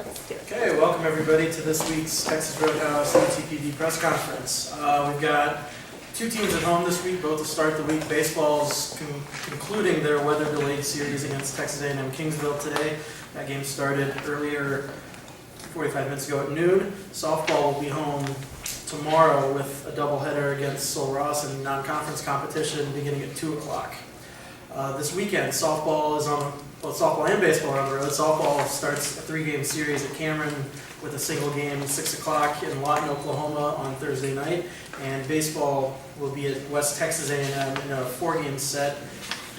Let's do it. Okay, welcome everybody to this week's Texas Roadhouse UTPB press conference. We've got two teams at home this week, both to start the week. Baseball's concluding their weather-delayed series against Texas A&M Kingsville today. That game started earlier, 45 minutes ago at noon. Softball will be home tomorrow with a doubleheader against Sul Ross in non-conference competition beginning at 2 o'clock. This weekend, softball and baseball are on the road. Softball starts a 3-game series at Cameron with a single game at 6 o'clock in Lawton, Oklahoma on Thursday night. And baseball will be at West Texas A&M in a 4-game set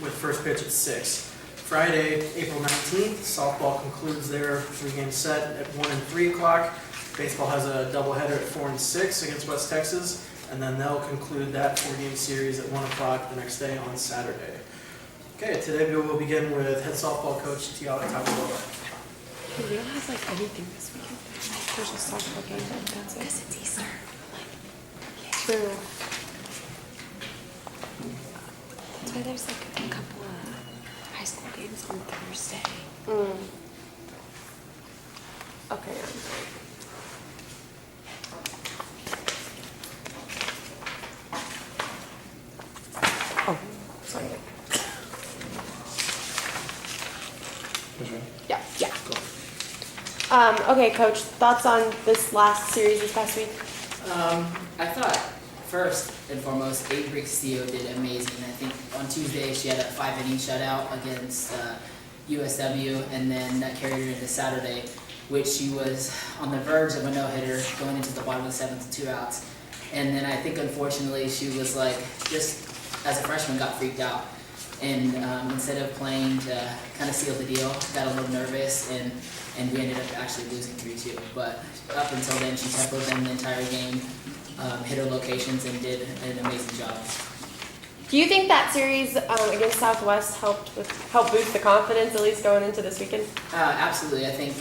with first pitch at 6. Friday, April 19th, softball concludes their 3-game set at 1 and 3 o'clock. Baseball has a doubleheader at 4 and 6 against West Texas, and then they'll conclude that 4-game series at 1 o'clock the next day on Saturday. Okay, today we will begin with head softball coach Tiala Tagovailoa. We don't have like anything this weekend. There's a softball game, but that's it. Because it's Easter. So that's why there's like a couple of high school games on Thursday. Okay, I'm sorry. Oh, sorry. Yeah. Okay, Coach, thoughts on this last series this past week? I thought, first and foremost, Avery Castillo did amazing. I think on Tuesday she had a 5-inning shutout against USW, and then that carried her into Saturday, which she was on the verge of a no-hitter going into the bottom of the 7th with 2 outs. And then I think, unfortunately, she was like, just as a freshman, got freaked out. And instead of playing to kind of seal the deal, got a little nervous, and we ended up actually losing 3-2. But up until then, she tempoed them the entire game, hit her locations, and did an amazing job. Do you think that series against Southwest helped boost the confidence, at least going into this weekend? Absolutely. I think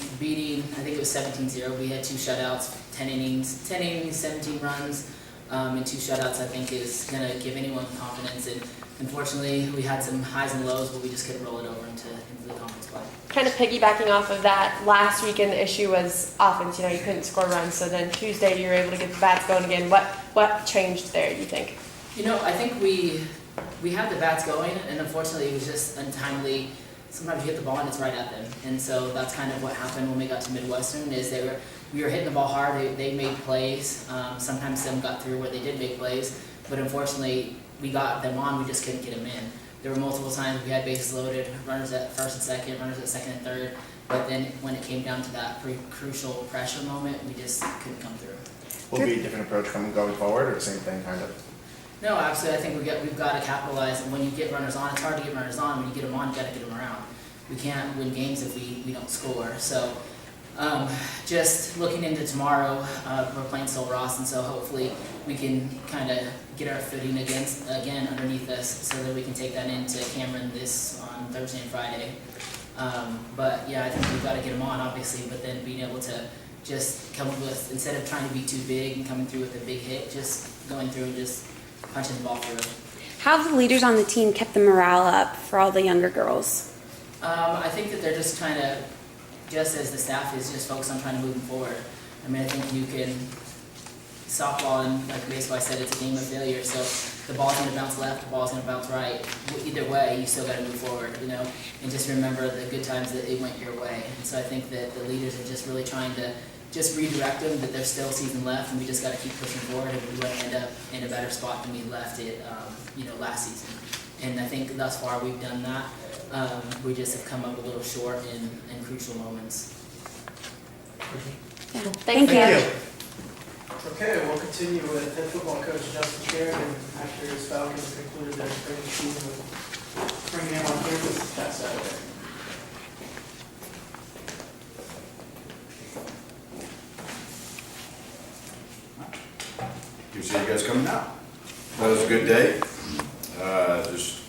it was 17-0. We had 2 shutouts, 10 innings, 17 runs, and 2 shutouts, I think, is going to give anyone confidence. And unfortunately, we had some highs and lows, but we just couldn't roll it over into the conference play. Kind of piggybacking off of that, last weekend the issue was offense. You couldn't score runs. So then Tuesday you were able to get the bats going again. What changed there, do you think? I think we had the bats going, and unfortunately it was just untimely. Sometimes you hit the ball and it's right at them. And so that's kind of what happened when we got to Midwestern, is we were hitting the ball hard. They made plays. Sometimes some got through where they did make plays, but unfortunately we got them on, we just couldn't get them in. There were multiple times we had bases loaded, runners at first and second, runners at second and third, but then when it came down to that pretty crucial pressure moment, we just couldn't come through. Will it be a different approach going forward, or the same thing, kind of? No, absolutely. I think we've got to capitalize, and when you get runners on, it's hard to get runners on. When you get them on, you got to get them around. We can't win games if we don't score. So just looking into tomorrow, we're playing Sul Ross, and so hopefully we can kind of get our footing again underneath us, so that we can take that into Cameron on Thursday and Friday. But yeah, I think we've got to get them on, obviously, but then being able to just come up with, instead of trying to be too big and coming through with a big hit, just going through and just punching the ball through. How have the leaders on the team kept the morale up for all the younger girls? I think that they're just trying to, just as the staff is, just focused on trying to move them forward. I mean, I think you can, softball and like baseball, I said, it's a game of failure, so the ball's going to bounce left, the ball's going to bounce right. Either way, you still got to move forward, and just remember the good times that it went your way. And so I think that the leaders are just really trying to just redirect them, that there's still season left, and we just got to keep pushing forward, and we want to end up in a better spot than we left it, last season. And I think thus far we've done that. We just have come up a little short in crucial moments. Yeah. Thank you. Okay, we'll continue with head football coach Justin Sheridan after his Falcons concluded their spring season with bringing him on campus this past Saturday. Appreciate you guys coming out. That was a good day. Just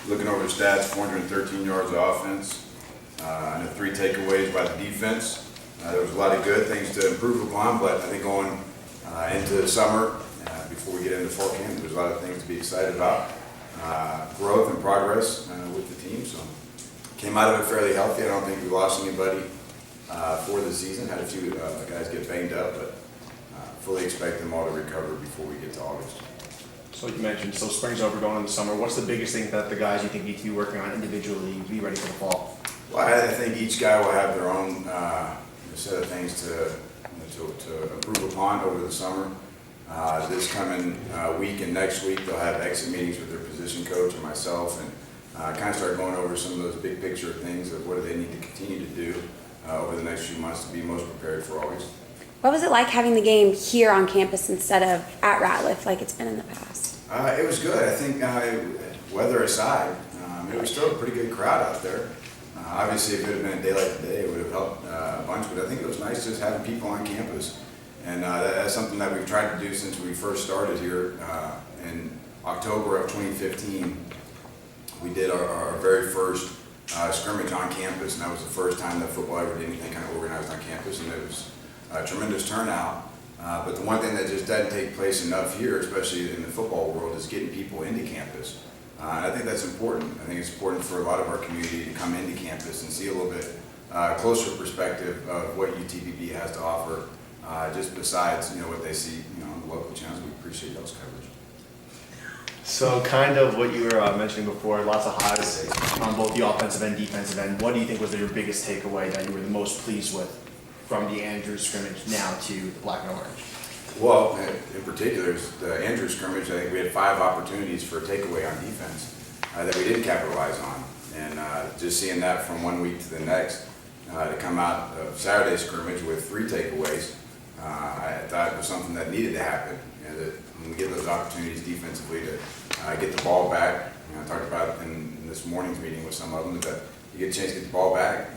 looking over the stats, 413 yards of offense, and 3 takeaways by the defense. There was a lot of good things to improve upon, but I think going into the summer, before we get into fall camp, there's a lot of things to be excited about. Growth and progress with the team. So came out of it fairly healthy. I don't think we lost anybody. for the season. Had a few guys get banged up, but fully expect them all to recover before we get to August. So you mentioned, so spring's over, going into summer. What's the biggest thing that the guys you think need to be working on individually to be ready for the fall? Well, I think each guy will have their own set of things to improve upon over the summer. This coming week and next week, they'll have exit meetings with their position coach and myself, and kind of start going over some of those big picture things of what do they need to continue to do over the next few months to be most prepared for August. What was it like having the game here on campus instead of at Ratliff like it's been in the past? It was good. I think weather aside, it was still a pretty good crowd out there. Obviously, if it had been a day like today, it would have helped a bunch, but I think it was nice just having people on campus. And that's something that we've tried to do since we first started here in October of 2015. We did our very first scrimmage on campus, and that was the first time that football ever did anything kind of organized on campus, and it was a tremendous turnout. But the one thing that just doesn't take place enough here, especially in the football world, is getting people into campus. And I think that's important. I think it's important for a lot of our community to come into campus and see a little bit closer perspective of what UTPB has to offer, just besides what they see on the local channels. We appreciate y'all's coverage. So kind of what you were mentioning before, lots of highs on both the offensive and defensive end. What do you think was your biggest takeaway that you were the most pleased with from the Andrews scrimmage now to the black and orange? Well, in particular, the Andrews scrimmage, I think we had 5 opportunities for a takeaway on defense that we didn't capitalize on. And just seeing that from one week to the next, to come out of Saturday's scrimmage with 3 takeaways, I thought it was something that needed to happen. That when we get those opportunities defensively to get the ball back, I talked about in this morning's meeting with some of them, that you get a chance to get the ball back,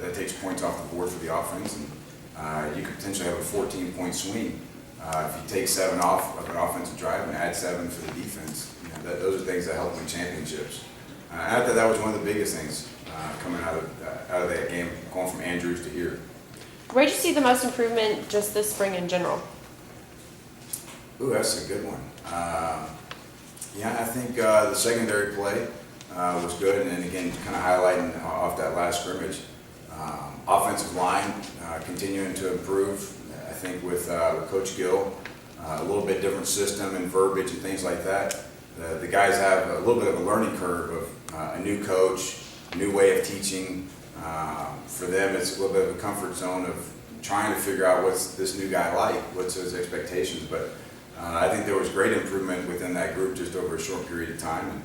that takes points off the board for the offense, and you could potentially have a 14-point swing. If you take 7 off of an offensive drive and add 7 for the defense, those are things that help win championships. I thought that was one of the biggest things coming out of that game, going from Andrews to here. Where did you see the most improvement just this spring in general? Ooh, that's a good one. I think the secondary play was good, and then again, kind of highlighting off that last scrimmage. Offensive line continuing to improve. I think with Coach Gill, a little bit different system and verbiage and things like that. The guys have a little bit of a learning curve of a new coach, a new way of teaching. For them, it's a little bit of a comfort zone of trying to figure out what's this new guy like, what's his expectations. But I think there was great improvement within that group just over a short period of time, and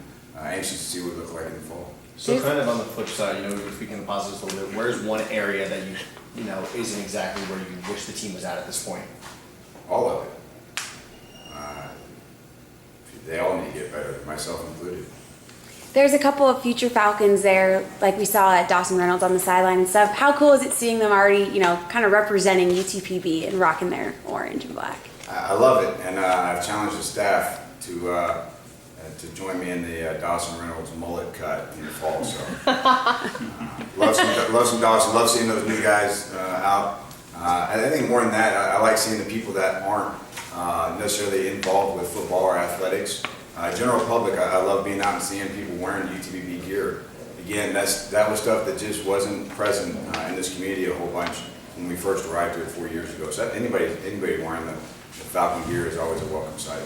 anxious to see what it looked like in the fall. So kind of on the flip side, we're speaking of positives a little bit, where's one area that you isn't exactly where you wish the team was at this point? All of it. They all need to get better, myself included. There's a couple of future Falcons there, like we saw at Dawson Reynolds on the sideline and stuff. How cool is it seeing them already, kind of representing UTPB and rocking their orange and black? I love it, and I've challenged the staff to join me in the Dawson Reynolds mullet cut in the fall. So love some Dawson. Love seeing those new guys out. I think more than that, I like seeing the people that aren't necessarily involved with football or athletics. General public, I love being out and seeing people wearing UTPB gear. Again, that was stuff that just wasn't present in this community a whole bunch when we first arrived here 4 years ago. So anybody wearing the Falcon gear is always a welcome sight.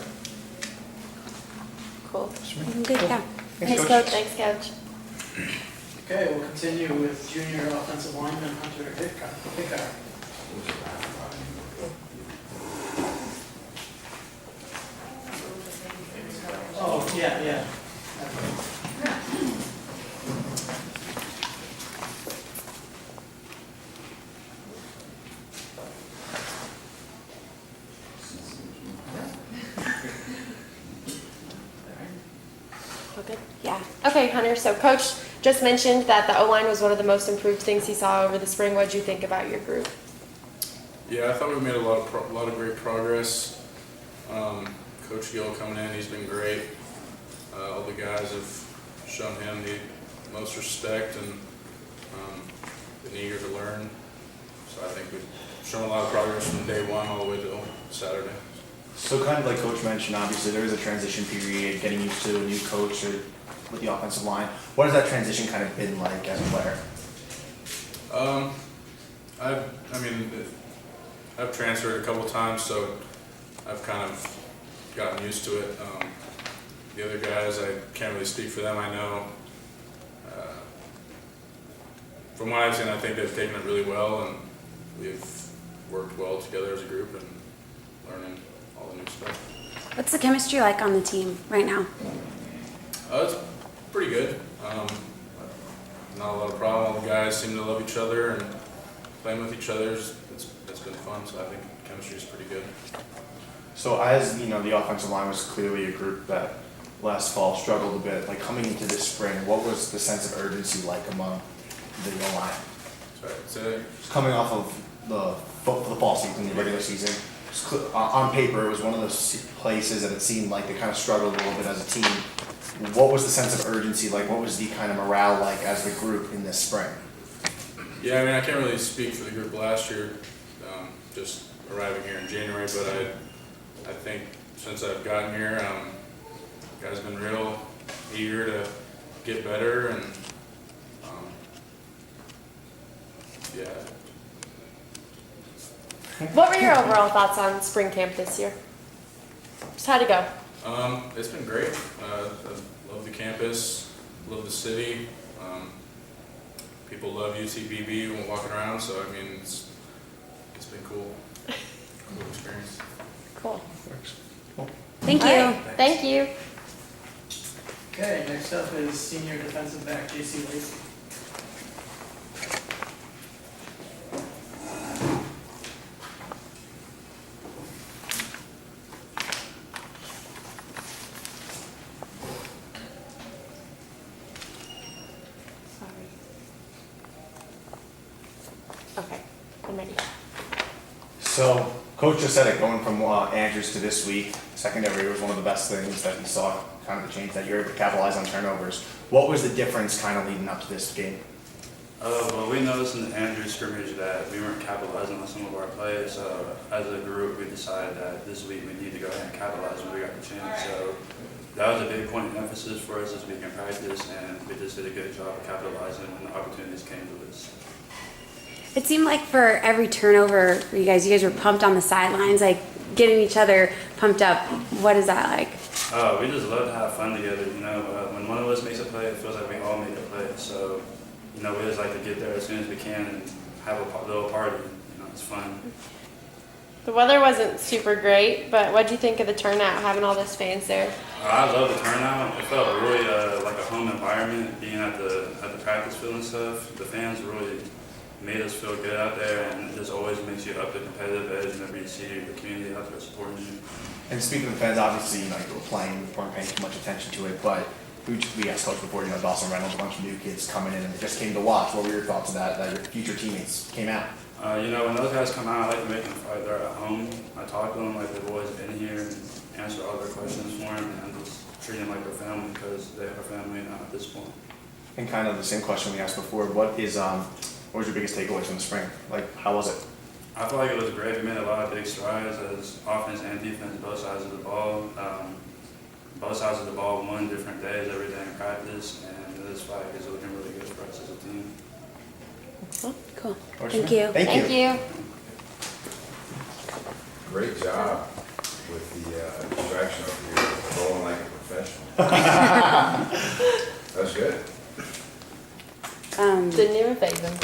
Cool. Good, yeah. Thanks, Coach. Thanks, Coach. Okay, we'll continue with junior offensive lineman Hunter Hickok. Oh, yeah. All good? Yeah. Okay, Hunter, so Coach just mentioned that the O-line was one of the most improved things he saw over the spring. What did you think about your group? Yeah, I thought we made a lot of great progress. Coach Gill coming in, he's been great. All the guys have shown him the most respect and been eager to learn. So I think we've shown a lot of progress from day one all the way to Saturday. So kind of like Coach mentioned, obviously there is a transition period, getting used to a new coach with the offensive line. What has that transition kind of been like as a player? I've transferred a couple times, so I've kind of gotten used to it. The other guys, I can't really speak for them. I know, from what I've seen, I think they've taken it really well, and we've worked well together as a group and learning all the new stuff. What's the chemistry like on the team right now? It's pretty good. Not a lot of problem. All the guys seem to love each other, and playing with each other, it's been fun, so I think chemistry is pretty good. So as, the offensive line was clearly a group that last fall struggled a bit, like coming into this spring, what was the sense of urgency like among the O-line? So Coming off of the fall season, the regular season, on paper, it was one of those places that it seemed like they kind of struggled a little bit as a team. What was the sense of urgency like? What was the kind of morale like as the group in this spring? yeah, I can't really speak for the group last year, just arriving here in January, but I think since I've gotten here, guys been real eager to get better, and yeah. What were your overall thoughts on spring camp this year? Just how'd it go? It's been great. I love the campus, love the city. People love UTPB when walking around, so it's been cool. Cool experience. Cool. Thank you. All right, thank you. Okay, next up is senior defensive back JC Lacey. Okay, I'm ready. So, Coach just said it, going from Andrews to this week, secondary was one of the best things that he saw, kind of the change that you're able to capitalize on turnovers. What was the difference kind of leading up to this game? Well, we noticed in the Andrews scrimmage that we weren't capitalizing on some of our plays, so as a group, we decided that this week we need to go ahead and capitalize when we got the chance. So that was a big point of emphasis for us this week in practice, and we just did a good job of capitalizing when the opportunities came to us. It seemed like for every turnover for you guys were pumped on the sidelines, like getting each other pumped up. What is that like? We just love to have fun together, when one of us makes a play, it feels like we all make a play. So, we just like to get there as soon as we can and have a little party. It's fun. The weather wasn't super great, but what do you think of the turnout, having all those fans there? I love the turnout. It felt really like a home environment, being at the practice field and stuff. The fans really made us feel good out there, and it just always makes you up the competitive edge whenever you see the community out there supporting you. And speaking of the fans, obviously, you were playing, we weren't paying too much attention to it, but we asked Coach before, Dawson Reynolds, a bunch of new kids coming in and they just came to watch. What were your thoughts of that your future teammates came out? When those guys come out, I like to make them feel like they're at home. I talk to them like they've always been here and answer all their questions for them, and just treat them like their family because they are family now at this point. And kind of the same question we asked before, what was your biggest takeaways from the spring? Like, how was it? I feel like it was great. We made a lot of big strides as offense and defense, both sides of the ball. Both sides of the ball won different days every day in practice, and this fight is looking really good for us as a team. Cool. Thank you. Thank you. Great job with the distraction over here, rolling like a professional. That's good. Didn't even phase them.